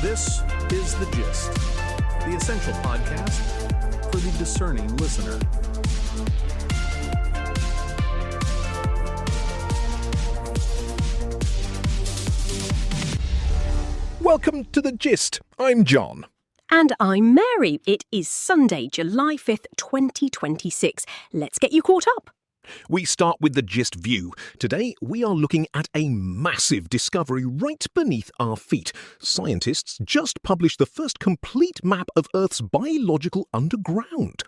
This is The Gist, the essential podcast for the discerning listener. Welcome to The Gist. I'm John. And I'm Mary. It is Sunday, July 5th, 2026. Let's get you caught up. We start with the Gist view. Today, we are looking at a massive discovery right beneath our feet. Scientists just published the first complete map of Earth's biological underground.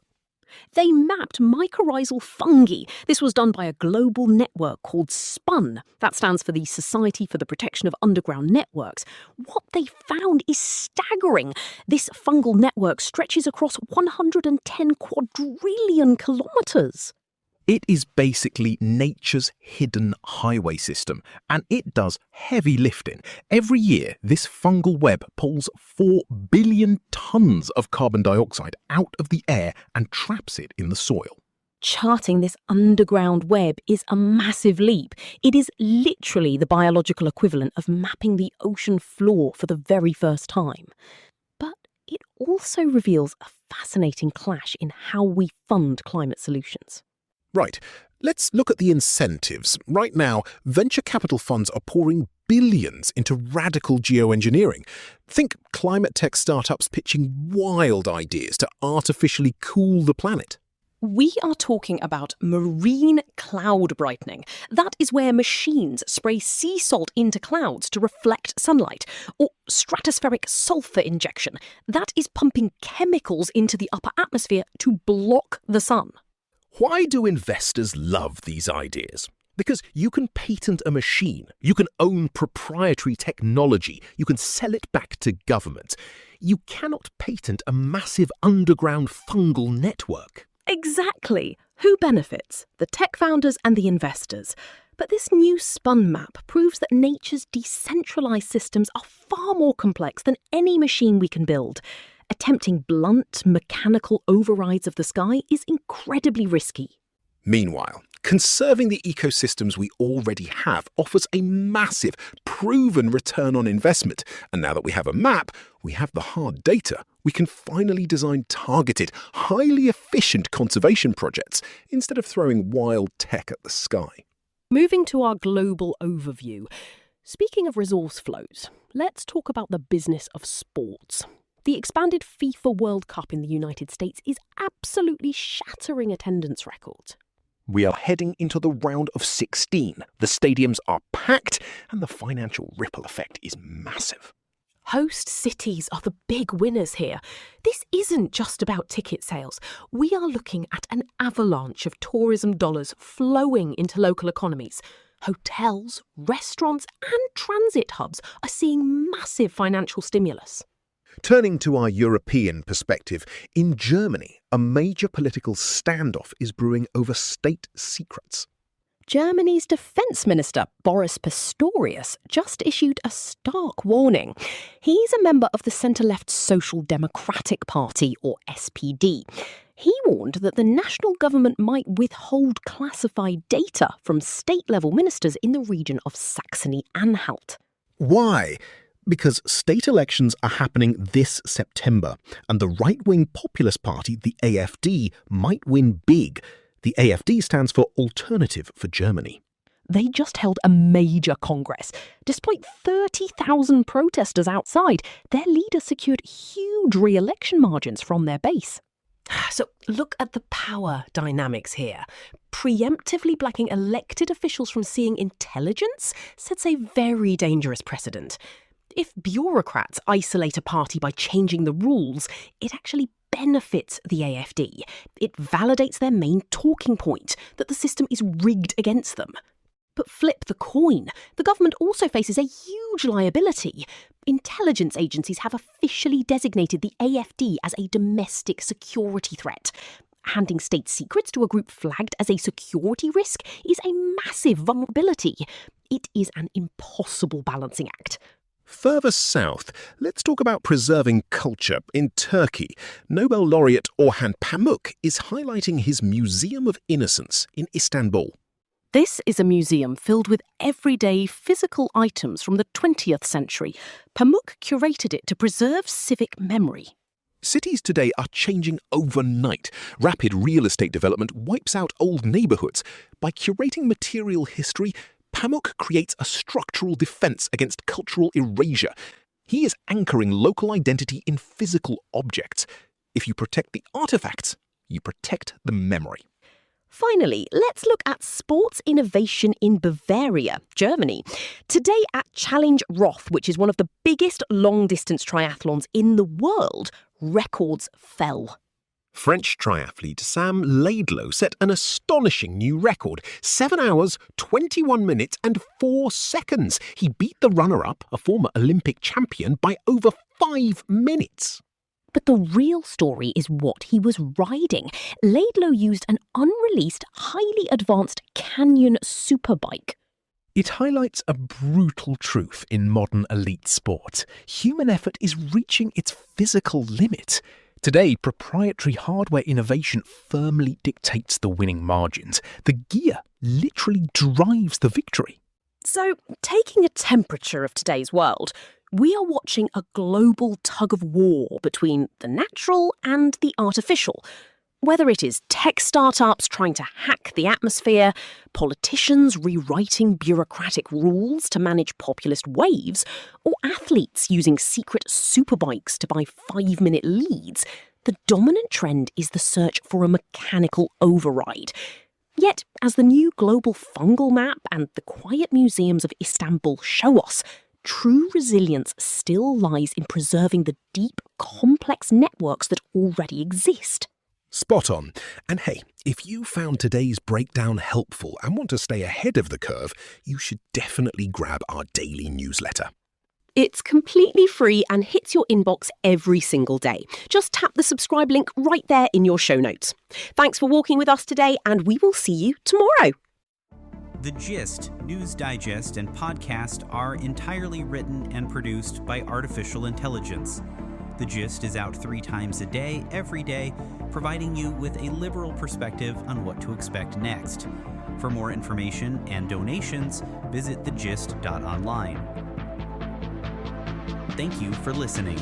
They mapped mycorrhizal fungi. This was done by a global network called SPUN. That stands for the Society for the Protection of Underground Networks. What they found is staggering. This fungal network stretches across 110 quadrillion kilometres. It is basically nature's hidden highway system, and it does heavy lifting. Every year, this fungal web pulls 4 billion tonnes of carbon dioxide out of the air and traps it in the soil. Charting this underground web is a massive leap. It is literally the biological equivalent of mapping the ocean floor for the very first time. But it also reveals a fascinating clash in how we fund climate solutions. Right, let's look at the incentives. Right now, venture capital funds are pouring billions into radical geoengineering. Think climate tech startups pitching wild ideas to artificially cool the planet. We are talking about marine cloud brightening. That is where machines spray sea salt into clouds to reflect sunlight. Or stratospheric sulfur injection. That is pumping chemicals into the upper atmosphere to block the sun. Why do investors love these ideas? Because you can patent a machine, you can own proprietary technology, you can sell it back to government. You cannot patent a massive underground fungal network. Exactly. Who benefits? The tech founders and the investors. But this new SPUN map proves that nature's decentralised systems are far more complex than any machine we can build. Attempting blunt, mechanical overrides of the sky is incredibly risky. Meanwhile, conserving the ecosystems we already have offers a massive, proven return on investment. And now that we have a map, we have the hard data, we can finally design targeted, highly efficient conservation projects instead of throwing wild tech at the sky. Moving to our global overview. Speaking of resource flows, let's talk about the business of sports. The expanded FIFA World Cup in the United States is absolutely shattering attendance records. We are heading into the round of 16. The stadiums are packed and the financial ripple effect is massive. Host cities are the big winners here. This isn't just about ticket sales. We are looking at an avalanche of tourism dollars flowing into local economies. Hotels, restaurants and transit hubs are seeing massive financial stimulus. Turning to our European perspective, in Germany, a major political standoff is brewing over state secrets. Germany's Defence Minister, Boris Pistorius, just issued a stark warning. He's a member of the centre-left Social Democratic Party, or SPD. He warned that the national government might withhold classified data from state-level ministers in the region of Saxony-Anhalt. Why? Because state elections are happening this September, and the right-wing populist party, the AfD, might win big. The AfD stands for Alternative for Germany. They just held a major congress. Despite 30,000 protesters outside, their leader secured huge re-election margins from their base. So look at the power dynamics here. Preemptively blocking elected officials from seeing intelligence sets a very dangerous precedent. If bureaucrats isolate a party by changing the rules, it actually benefits the AfD. It validates their main talking point, that the system is rigged against them. But flip the coin. The government also faces a huge liability. Intelligence agencies have officially designated the AfD as a domestic security threat. Handing state secrets to a group flagged as a security risk is a massive vulnerability. It is an impossible balancing act. Further south, let's talk about preserving culture in Turkey. Nobel laureate Orhan Pamuk is highlighting his Museum of Innocence in Istanbul. This is a museum filled with everyday physical items from the 20th century. Pamuk curated it to preserve civic memory. Cities today are changing overnight. Rapid real estate development wipes out old neighbourhoods. By curating material history, Pamuk creates a structural defence against cultural erasure. He is anchoring local identity in physical objects. If you protect the artefacts, you protect the memory. Finally, let's look at sports innovation in Bavaria, Germany. Today at Challenge Roth, which is one of the biggest long-distance triathlons in the world, records fell. French triathlete Sam Laidlow set an astonishing new record, 7 hours, 21 minutes and 4 seconds. He beat the runner-up, a former Olympic champion, by over 5 minutes. But the real story is what he was riding. Laidlow used an unreleased, highly advanced Canyon superbike. It highlights a brutal truth in modern elite sport. Human effort is reaching its physical limit. Today, proprietary hardware innovation firmly dictates the winning margins. The gear literally drives the victory. So, taking a temperature of today's world, we are watching a global tug-of-war between the natural and the artificial. Whether it is tech startups trying to hack the atmosphere, politicians rewriting bureaucratic rules to manage populist waves, or athletes using secret superbikes to buy 5-minute leads, the dominant trend is the search for a mechanical override. Yet, as the new global fungal map and the quiet museums of Istanbul show us, true resilience still lies in preserving the deep, complex networks that already exist. Spot on. And hey, if you found today's breakdown helpful and want to stay ahead of the curve, you should definitely grab our daily newsletter. It's completely free and hits your inbox every single day. Just tap the subscribe link right there in your show notes. Thanks for walking with us today, and we will see you tomorrow. The Gist, News Digest, and podcast are entirely written and produced by artificial intelligence. The Gist is out 3 times a day, every day, providing you with a liberal perspective on what to expect next. For more information and donations, visit thegist.online. Thank you for listening.